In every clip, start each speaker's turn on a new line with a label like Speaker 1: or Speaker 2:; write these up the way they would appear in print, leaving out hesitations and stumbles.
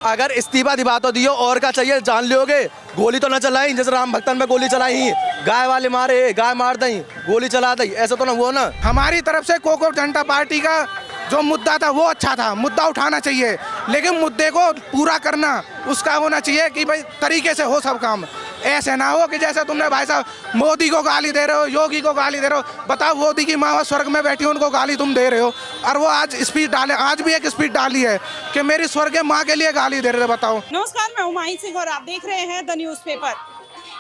Speaker 1: अगर इस्तीफा दिवा तो दियो, और क्या चाहिए? जान लोगे, गोली तो ना चलाई जैसे राम भक्तन में गोली चलाई, गाय वाले मारे, गाय मार दई, गोली चला दई, ऐसा तो ना हुआ ना।
Speaker 2: हमारी तरफ से कोको जनता पार्टी का जो मुद्दा था वो अच्छा था, मुद्दा उठाना चाहिए, लेकिन मुद्दे को पूरा करना उसका होना चाहिए कि भाई तरीके से हो सब काम। ऐसे ना हो कि जैसे तुमने भाई साहब मोदी को गाली दे रहे हो, योगी को गाली दे रहे हो। बताओ, मोदी की माँ स्वर्ग में बैठी हो, उनको गाली तुम दे रहे हो, और वो आज स्पीच डाले, आज भी एक स्पीच डाली है कि मेरी स्वर्गीय माँ के लिए गाली दे रहे थे। बताओ।
Speaker 3: नमस्कार, मैं हुमायूं सिंह और आप देख रहे हैं द न्यूज़पेपर।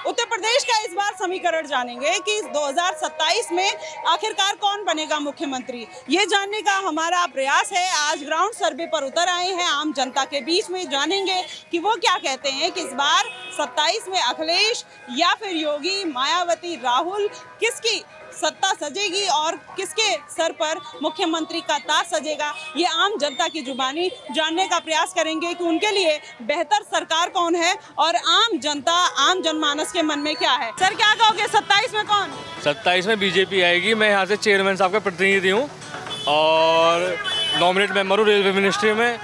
Speaker 3: उत्तर प्रदेश का इस बार समीकरण जानेंगे कि 2027 में आखिरकार कौन बनेगा मुख्यमंत्री। ये जानने का हमारा प्रयास है। आज ग्राउंड सर्वे पर उतर आए हैं, आम जनता के बीच में जानेंगे कि वो क्या कहते हैं कि इस बार 27 में अखिलेश या फिर योगी, मायावती, राहुल, किसकी सत्ता सजेगी और किसके सर पर मुख्यमंत्री का ताज सजेगा। ये आम जनता की जुबानी जानने का प्रयास करेंगे कि उनके लिए बेहतर सरकार कौन है और आम जनता, आम जनमानस के मन में क्या है। सर, क्या कहोगे, 27 में कौन?
Speaker 4: 27 में बीजेपी आएगी। मैं यहाँ से चेयरमैन साहब का प्रतिनिधि हूँ और नॉमिनेट मेंबर हूँ रेलवे मिनिस्ट्री में।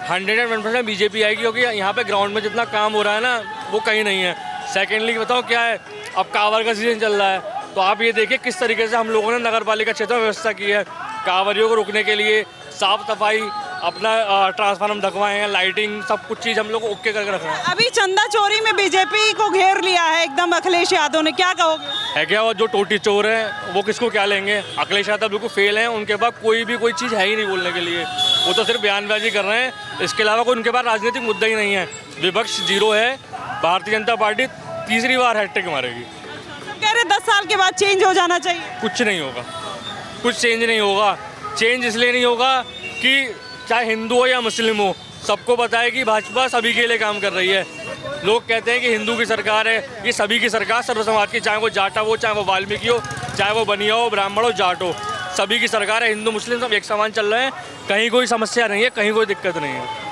Speaker 4: 101% बीजेपी आएगी, क्योंकि यहाँ पे ग्राउंड में जितना काम हो रहा है ना वो कहीं नहीं है। सेकेंडली बताओ क्या है, अब कांवड़ का सीजन चल रहा है, तो आप ये देखिए किस तरीके से हम लोगों ने नगर पालिका क्षेत्र में व्यवस्था की है। कांवरियों को रुकने के लिए साफ सफाई, अपना ट्रांसफार्मर ढकवाए हैं, लाइटिंग, सब कुछ चीज़ हम लोग ओके करके रख रहे हैं।
Speaker 3: अभी चंदा चोरी में बीजेपी को घेर लिया है एकदम अखिलेश यादव ने, क्या कहोगे?
Speaker 4: है क्या, वो जो टोटी चोर हैं वो किसको क्या लेंगे? अखिलेश यादव बिल्कुल फेल हैं, उनके पास कोई चीज़ है ही नहीं बोलने के लिए। वो तो सिर्फ बयानबाजी कर रहे हैं, इसके अलावा कोई उनके पास राजनीतिक मुद्दा ही नहीं है। विपक्ष जीरो है। भारतीय जनता पार्टी तीसरी बार हैट्रिक मारेगी।
Speaker 3: कह रहे 10 साल के बाद चेंज हो जाना चाहिए।
Speaker 4: कुछ नहीं होगा, कुछ चेंज नहीं होगा। चेंज इसलिए नहीं होगा कि चाहे हिंदू हो या मुस्लिम हो, सबको पता है कि भाजपा सभी के लिए काम कर रही है। लोग कहते हैं कि हिंदू की सरकार है, ये सभी की सरकार, सर्व समाज की, चाहे वो जाटा हो, चाहे वो वाल्मीकि हो, चाहे वो बनिया हो, ब्राह्मण हो, जाट हो, सभी की सरकार है। हिंदू मुस्लिम सब एक समान चल रहे हैं, कहीं कोई समस्या नहीं है, कहीं कोई दिक्कत नहीं है।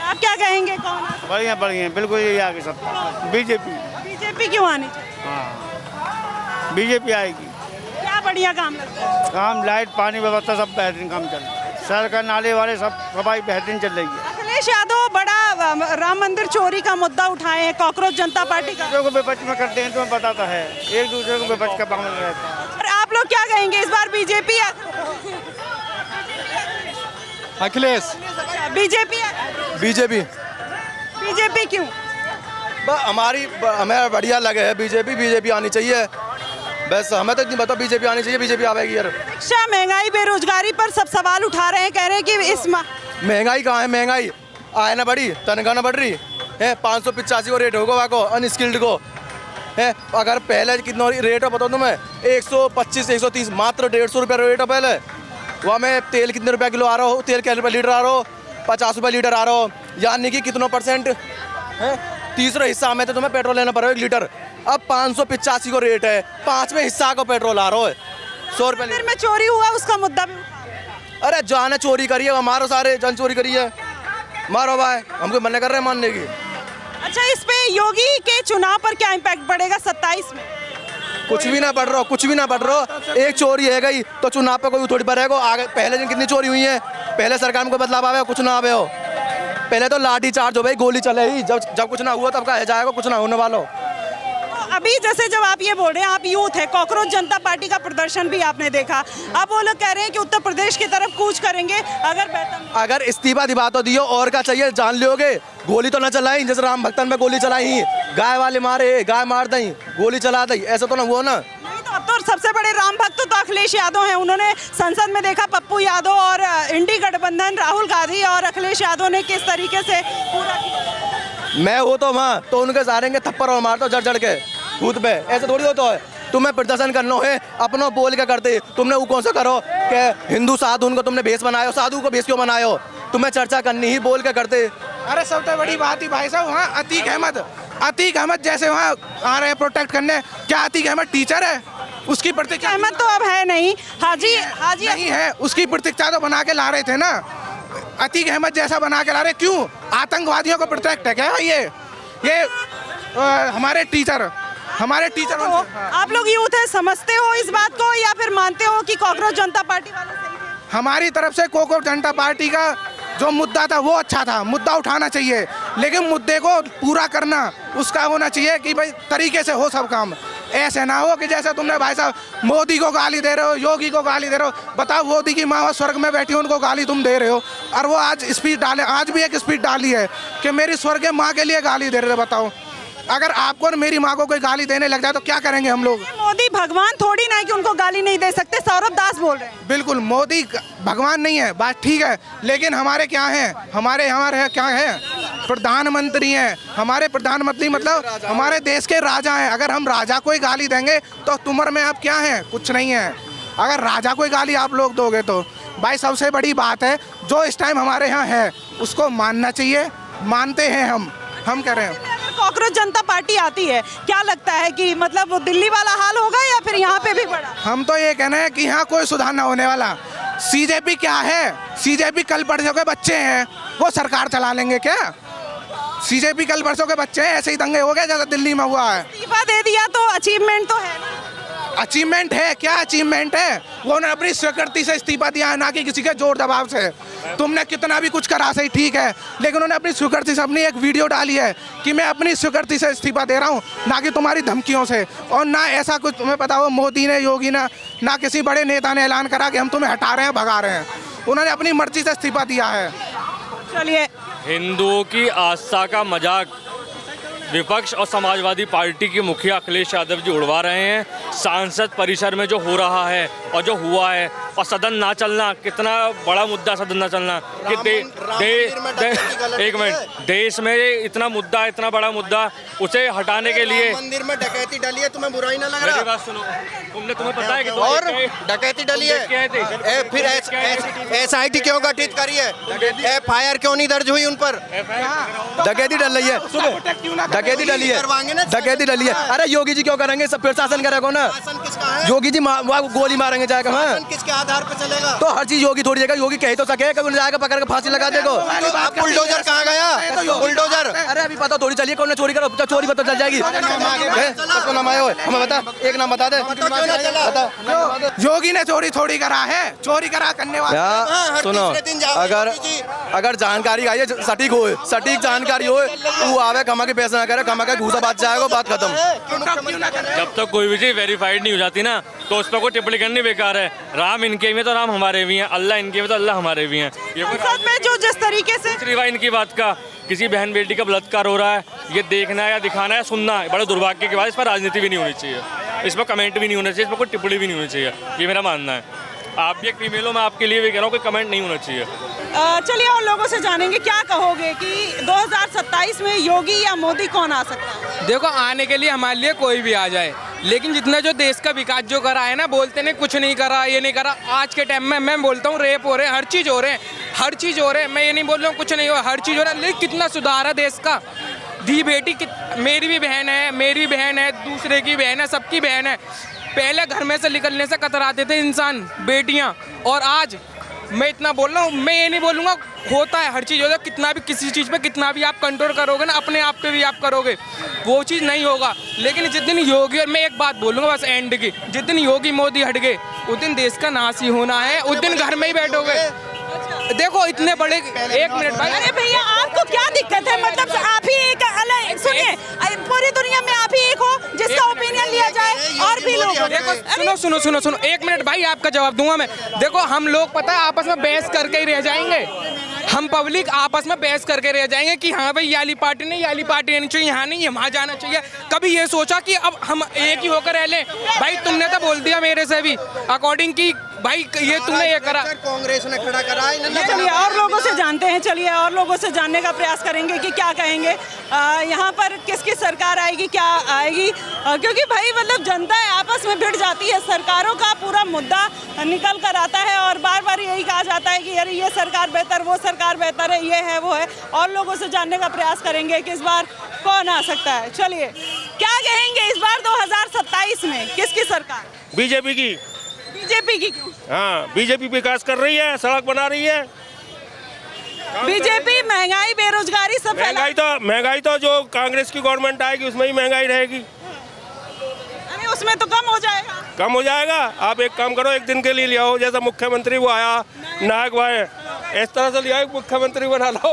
Speaker 3: आप क्या कहेंगे, कौन?
Speaker 5: बढ़िया बढ़िया, बिल्कुल यही आगे सत्ता बीजेपी।
Speaker 3: बीजेपी क्यों आनी चाहिए?
Speaker 5: हाँ, बीजेपी आएगी।
Speaker 3: क्या बढ़िया काम लगता है?
Speaker 5: काम, लाइट, पानी व्यवस्था सब बेहतरीन काम चल रहा है। सड़क, नाले वाले सब सफाई बेहतरीन चल रही है।
Speaker 3: अखिलेश यादव बड़ा राम मंदिर चोरी का मुद्दा उठाए हैं, कॉकरोच जनता पार्टी का।
Speaker 5: दूसरे को विपक्ष में करते हैं, तुम्हें पता तो है, एक दूसरे को विपक्ष का पावन रहता है।
Speaker 3: और आप लोग क्या कहेंगे, इस बार बीजेपी या
Speaker 1: अखिलेश?
Speaker 3: बीजेपी?
Speaker 1: बीजेपी।
Speaker 3: बीजेपी क्यों?
Speaker 1: हमें बढ़िया लगे है बीजेपी आनी चाहिए। बस हमें तो इतनी बताओ, बीजेपी आनी चाहिए, बीजेपी आवेगी यार।
Speaker 3: शिक्षा, महंगाई, बेरोजगारी पर सब सवाल उठा रहे हैं, कह रहे हैं कि इस
Speaker 1: महंगाई कहाँ है? महंगाई आए ना बढ़ी, तनख्वाह ना बढ़ रही है। 585 को रेट होगा वहाँ को, अनस्किल्ड को है। अगर पहले कितना रेट है बताओ तुम्हें, 125 130, मात्र 150 रुपये रेट है पहले। वहाँ में तेल कितने रुपये किलो आ रहा हो, तेल क्या रुपये लीटर आ रहा हो, 50 रुपये लीटर आ रहा हो, यानी कि कितना % है, 30वां हिस्सा में तो तुम्हें पेट्रोल लेना पड़ेगा 1 लीटर। अब 585 को रेट है, 5वें हिस्सा को पेट्रोल आ रहा है, 100 रुपये
Speaker 3: में चोरी हुआ उसका मुद्दा भी उठा।
Speaker 1: अरे जाने चोरी करी है, हमारो सारे जन चोरी करी है, मारो भाई, हमको मना कर रहे हैं मानने की।
Speaker 3: अच्छा, इस पे योगी के चुनाव पर क्या इम्पैक्ट पड़ेगा 27 में?
Speaker 1: कुछ भी ना बढ़ रहा, कुछ भी ना बढ़ रहा। एक चोरी है गई तो चुनाव पे कोई थोड़ी बढ़ेगा। आगे पहले दिन कितनी चोरी हुई है, पहले सरकार में कोई बदलाव आवे, कुछ ना आवे हो। पहले तो लाठी चार्ज हो भाई, गोली चले ही, जब कुछ ना हुआ तब कहा जाएगा कुछ ना होने वाला।
Speaker 3: अभी जैसे जब आप ये बोल रहे हैं, आप यूथ है, कॉकरोच जनता पार्टी का प्रदर्शन भी आपने देखा, अब वो लोग कह रहे हैं कि उत्तर प्रदेश की तरफ कूच करेंगे अगर
Speaker 1: इस्तीफा दिवा तो दियो, और क्या चाहिए? जान लोगे, गोली तो ना चलाई जैसे राम भक्तन में गोली चलाई, गाय वाले मारे, गाय मार दई, गोली चला दई, ऐसा तो ना हुआ ना।
Speaker 3: नहीं, तो अब तो सबसे बड़े राम भक्त तो अखिलेश यादव हैं। उन्होंने संसद में देखा पप्पू यादव और इंडी गठबंधन, राहुल गांधी और अखिलेश यादव ने किस तरीके से पूरा किया।
Speaker 1: मैं हो तो वहाँ तो उनके सारेंगे थप्पड़ और मारता जड़ जड़ के खुद पे, ऐसे थोड़ी होता है। तुम्हें प्रदर्शन करना है, अपना बोल के करते। तुमने वो कौन सा करो कि हिंदू साधु उनको तुमने भेष बनायो, साधु को भेष क्यों बनायो? तुम्हें चर्चा करनी ही बोल के करते।
Speaker 2: अरे सबसे बड़ी बात ही भाई साहब, वहाँ अतीक अहमद जैसे वहाँ आ रहे हैं प्रोटेक्ट करने। क्या अतीक अहमद टीचर है? उसकी प्रतीक्षा
Speaker 3: अहमद तो अब है नहीं, हाजी
Speaker 2: नहीं है, उसकी प्रतीक्षा तो बना के ला रहे थे ना। अतीक अहमद जैसा बना के ला रहे, क्यों? आतंकवादियों को प्रोटेक्ट है क्या ये हमारे टीचर
Speaker 3: तो आप लोग यूथ है, समझते हो इस बात को या फिर मानते हो कि कॉकरोच जनता पार्टी वाले सही है?
Speaker 2: हमारी तरफ से कोको जनता पार्टी का जो मुद्दा था वो अच्छा था, मुद्दा उठाना चाहिए, लेकिन मुद्दे को पूरा करना उसका होना चाहिए कि भाई तरीके से हो सब काम। ऐसे ना हो कि जैसा तुमने भाई साहब मोदी को गाली दे रहे हो, योगी को गाली दे रहे हो। बताओ, मोदी की माँ स्वर्ग में बैठी, उनको गाली तुम दे रहे हो, और वो आज स्पीच डाले, आज भी एक स्पीच डाली है कि मेरी स्वर्गीय माँ के लिए गाली दे रहे थे। बताओ, अगर आपको और मेरी माँ को कोई गाली देने लग जाए तो क्या करेंगे हम लोग?
Speaker 3: मोदी भगवान थोड़ी ना है कि उनको गाली नहीं दे सकते। सौरभ दास बोल रहे हैं।
Speaker 2: बिल्कुल, मोदी भगवान नहीं है, बात ठीक है, लेकिन हमारे क्या हैं, हमारे क्या हैं, प्रधानमंत्री हैं। हमारे प्रधानमंत्री मतलब हमारे देश के राजा हैं। अगर हम राजा को ही गाली देंगे तो तुमर में आप क्या हैं? कुछ नहीं है। अगर राजा को ही गाली आप लोग दोगे तो भाई सबसे बड़ी बात है जो इस टाइम हमारे यहाँ है उसको मानना चाहिए, मानते हैं हम कह रहे हैं।
Speaker 3: अगर कॉकरोच जनता पार्टी आती है, क्या लगता है कि मतलब वो दिल्ली वाला हाल होगा या फिर यहाँ पे भी बड़ा?
Speaker 2: हम तो ये कहना है कि यहाँ कोई सुधार ना होने वाला। सीजेपी क्या है? सीजेपी कल परसों के बच्चे हैं, वो सरकार चला लेंगे क्या? सीजेपी कल परसों के बच्चे हैं, ऐसे ही दंगे हो गए जैसा दिल्ली में हुआ है।
Speaker 3: इस्तीफा दे दिया तो अचीवमेंट तो है ना?
Speaker 2: अचीवमेंट है, क्या अचीवमेंट है? वो ने अपनी स्वीकृति से इस्तीफा दिया है, ना कि किसी के जोर दबाव से। तुमने कितना भी कुछ करा सही ठीक है, लेकिन उन्होंने अपनी स्वीकृति से अपनी एक वीडियो डाली है कि मैं अपनी स्वीकृति से इस्तीफा दे रहा हूँ, ना कि तुम्हारी धमकियों से। और ना ऐसा कुछ तुम्हें पता हो, मोदी ने, योगी ने, ना किसी बड़े नेता ने ऐलान करा कि हम तुम्हें हटा रहे हैं, भगा रहे हैं। उन्होंने अपनी मर्जी से इस्तीफा दिया है।
Speaker 3: चलिए,
Speaker 4: हिंदुओं की आस्था का मजाक विपक्ष और समाजवादी पार्टी के मुखिया अखिलेश यादव जी उड़वा रहे हैं। सांसद परिसर में जो हो रहा है और जो हुआ है, और सदन ना चलना, कितना बड़ा मुद्दा सदन ना चलना कि एक मिनट, देश में इतना मुद्दा, इतना बड़ा मुद्दा, उसे हटाने के लिए
Speaker 1: मंदिर में डकैती डली है, तुम्हें बुरा ही ना लग
Speaker 4: मेरी
Speaker 1: रहा?
Speaker 4: बात सुनो, तुम्हें पता है कि
Speaker 1: और डकैती डली है, फिर SIT क्यों गठित करी है? FIR क्यों नहीं दर्ज हुई उन पर? डकैती डल रही है, डकैती डली है, डकैती डली है। अरे योगी जी क्यों करेंगे? सब प्रशासन करेगा ना। योगी जी गोली मारेंगे जाकर, हाँ
Speaker 5: किसके आधार पर चलेगा?
Speaker 1: तो हर चीज योगी थोड़ी देगा, योगी कह तो सके, कभी जाएगा पकड़ के फांसी लगा देगा। बुलडोजर कहाँ गया? बुलडोजर, अरे अभी पता थोड़ी चलिए कौन चोरी करो, चोरी पता चल जाएगी। किसको नाम आया? हमें बता, एक नाम बता दे।
Speaker 2: योगी ने चोरी थोड़ी करा है, चोरी करा करने वाला।
Speaker 1: सुनो, अगर जानकारी आई है, सटीक हो, सटीक जानकारी हो, वो आवे, कमा के पैसा ना करे, कमा के घूसा बात जाएगा, बात खत्म।
Speaker 4: जब तक कोई भी चीज़ वेरीफाइड नहीं हो जाती ना, तो उस पर कोई टिप्पणी करनी बेकार है। राम इनके में तो राम हमारे भी हैं, अल्लाह इनके में तो अल्लाह हमारे भी हैं। ये
Speaker 3: संसद में जो जिस तरीके से
Speaker 4: दूसरी बात इनकी बात का, किसी बहन बेटी का बलात्कार हो रहा है, ये देखना है या दिखाना है, सुनना है, बड़े दुर्भाग्य के बाद इस पर राजनीति भी नहीं होनी चाहिए, इस पर कमेंट भी नहीं होना चाहिए, इस पर कोई टिप्पणी भी नहीं होनी चाहिए। ये मेरा मानना है। आप भी एक फीमेल हो, मैं आपके लिए भी कह रहा हूँ कि कमेंट नहीं होना चाहिए।
Speaker 3: चलिए और लोगों से जानेंगे, क्या कहोगे कि 2027 में योगी या मोदी कौन आ सकता है?
Speaker 6: देखो, आने के लिए हमारे लिए कोई भी आ जाए, लेकिन जितना जो देश का विकास जो करा है ना, बोलते ने कुछ नहीं करा, ये नहीं करा। आज के टाइम में मैं बोलता हूँ रेप हो रहे हैं, हर चीज़ हो रहे हैं, हर चीज़ हो रहे हैं। मैं ये नहीं बोल रहा हूँ कुछ नहीं हो, हर चीज़ हो रहा है, लेकिन कितना सुधार है देश का। दी बेटी, मेरी भी बहन है, मेरी बहन है, दूसरे की बहन है, सबकी बहन है। पहले घर में से निकलने से कतराते थे इंसान, बेटियाँ, और आज मैं इतना बोल रहा हूँ, मैं ये नहीं बोलूँगा, होता है, हर चीज़ होता है। कितना भी किसी चीज़ पे कितना भी आप कंट्रोल करोगे ना, अपने आप पे भी आप करोगे, वो चीज़ नहीं होगा। लेकिन जिस दिन योगी, और मैं एक बात बोलूँगा बस एंड की, जिस दिन योगी मोदी हट गए उस दिन देश का नाश ही होना है, उस दिन घर में ही बैठोगे। देखो इतने बड़े, एक मिनट भाई,
Speaker 3: अरे भैया आपको क्या दिक्कत है? मतलब आप ही एक अलग, सुनिए, पूरी दुनिया में आप ही एक हो जिसका ओपिनियन लिया जाए, और भी लोग।
Speaker 6: देखो सुनो, एक मिनट भाई, आपका जवाब दूंगा मैं। देखो हम लोग पता है आपस में बहस करके ही रह जाएंगे, हम पब्लिक आपस में बहस करके रह जाएंगे कि हाँ भाई ये वाली पार्टी नहीं, ये वाली पार्टी आनी चाहिए, यहाँ नहीं, वहाँ जाना चाहिए। कभी ये सोचा कि अब हम एक ही होकर रह लें? भाई तुमने तो बोल दिया मेरे से भी अकॉर्डिंग की, भाई ये तुमने ये करा,
Speaker 5: कांग्रेस ने खड़ा करा।
Speaker 3: चलिए और लोगों से जानते हैं, चलिए और लोगों से जानने का प्रयास करेंगे कि क्या कहेंगे, यहाँ पर किसकी सरकार आएगी, क्या आएगी, क्योंकि भाई मतलब जनता आपस में भिड़ जाती है, सरकारों का पूरा मुद्दा निकल कर आता है और बार बार यही कहा जाता है कि अरे ये सरकार बेहतर, वो सरकार बेहतर है, ये है वो है। और लोगों से जानने का प्रयास करेंगे कि इस बार कौन आ सकता है। चलिए, क्या कहेंगे इस बार 2027 में किसकी सरकार?
Speaker 7: बीजेपी की।
Speaker 3: बीजेपी की क्यों?
Speaker 7: हाँ, बीजेपी विकास कर रही है, सड़क बना रही है।
Speaker 3: बीजेपी महंगाई, बेरोजगारी सब
Speaker 7: महंगाई तो जो कांग्रेस की गवर्नमेंट आएगी उसमें ही महंगाई रहेगी।
Speaker 3: अरे उसमें तो कम हो जाएगा।
Speaker 7: कम हो जाएगा। आप एक काम करो, एक दिन के लिए ले आओ, जैसा मुख्यमंत्री वो आया नायक भाई, इस तरह से लिया मुख्यमंत्री बना लो